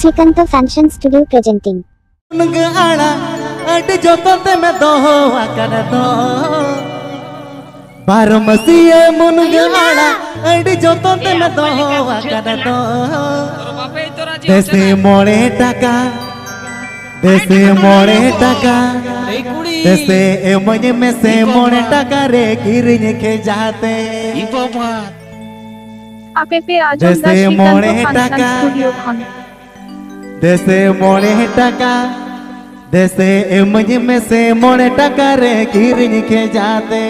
Shrikanta Fashion Studio presenting. बारमसिया मुनगाड़ा अड़ी जोतों ते मैं दो आकर दो देसे मोड़े टका देसे मोड़े टका देसे मुझे में से मोड़े टका रे गिरने के जाते देसे मोड़े टका देसे मोड़े टका देसे मुझे में से मोड़े टका रे गिरने के जाते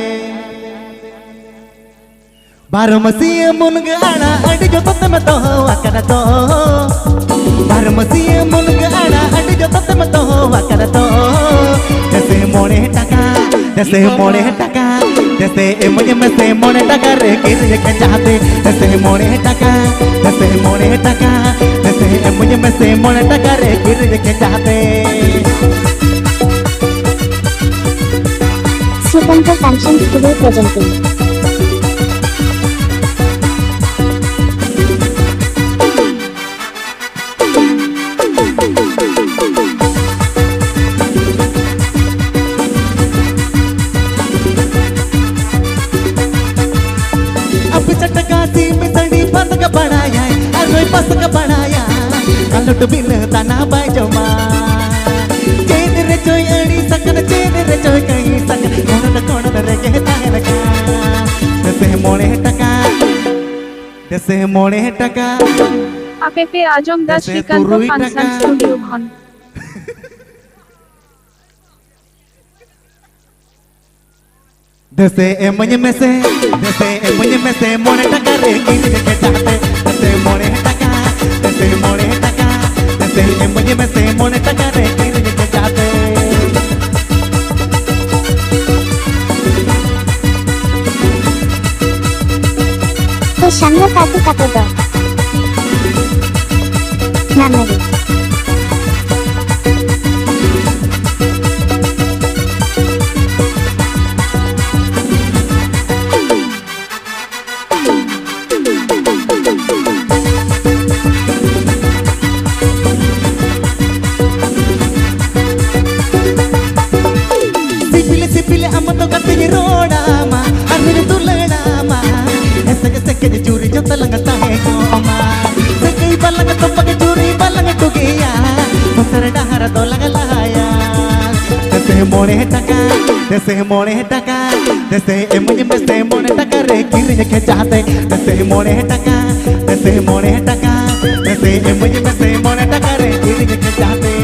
बारमसिया मुनगाड़ा अड़ी जोतों में तो आकर दो बारमसिया मुनगाड़ा अड़ी जोतों में तो आकर दो जैसे मोड़े टका जैसे मोड़े टका जैसे मुझे में से मोड़े टका रे गिरने के चाहते जैसे मोड़े टका जैसे मोड़े टका जैसे मुझे में से मोड़े टका रे गिरने के चाहते Shrikanta Fashion Studio presenting. लुट बिन तना बाजमा चेन रे चोय अड़ी सकन चेन रे चोय कहीं सकन कोण रे कहता है लगा जैसे मोड़े टका आपे पे आजम दा श्रीकांत फैशन स्टूडियो खन जैसे मुझे में से मोड़े टका रे गिरने के चाहते जैसे मोड़े टका जैसे मोड़े टका मुझे में से मोड़े टका रे गिरने के चाहते तो शंगर काटू काटू दो नमरी चूरी जो तलंगता है कोमा सकई बलंग तो पग चूरी बलंग टुगिया मुसर डहर दो लगलाया जैसे मोड़े टका जैसे मुझे में से मोड़े टका रे गिरने के चाहते जैसे मोड़े टका जैसे मुझे में से मोड़े टका रे गिरने के चाहते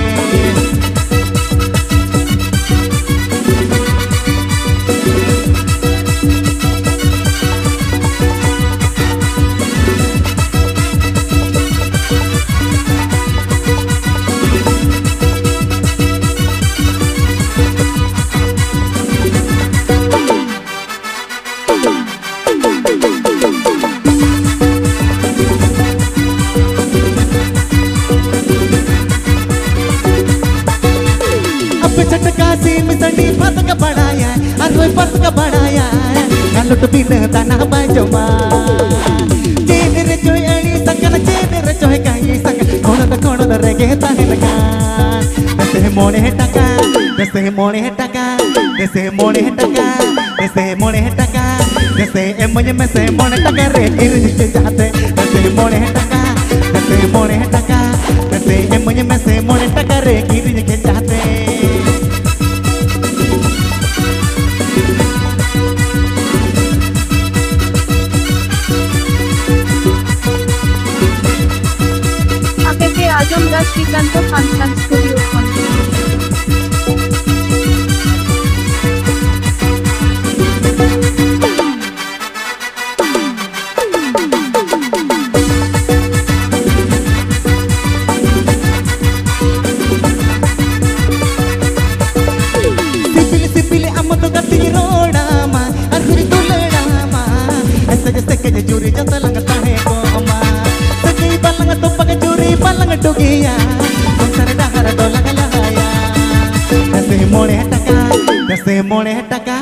लुट बिन तना बाजमा चेन रे चोय अड़ी सकन चेन रे चोय कहीं सकन कोण रे कहता है लगा जैसे मोड़े टका जैसे मुझे में से मोड़े टका रे गिरने के चाहते जैसे मोड़े टका जैसे मुझे में से मोड़े टका रे गिरने के चाहते आजम दा श्रीकांत फैशन स्टूडियो खन सिपिल अम तो गति रोड़ा मा अखरी दुलड़ा मा ऐसे जैसे के चूरी जता लगता है कोमा सकई बलंग तो पग चूरी बलंग टुगिया मुसर डहर दो लगलाया जैसे मोड़े टका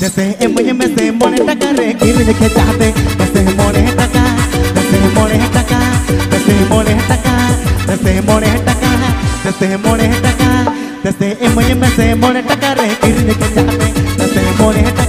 जैसे मुझे में से मोड़े टका रे गिरने के चाहते जैसे मोड़े टका जैसे मोड़े टका जैसे मोड़े टका जैसे मोड़े Dase mone taka, dase emoye mese mone taka re kirne ke jate, dase mone taka.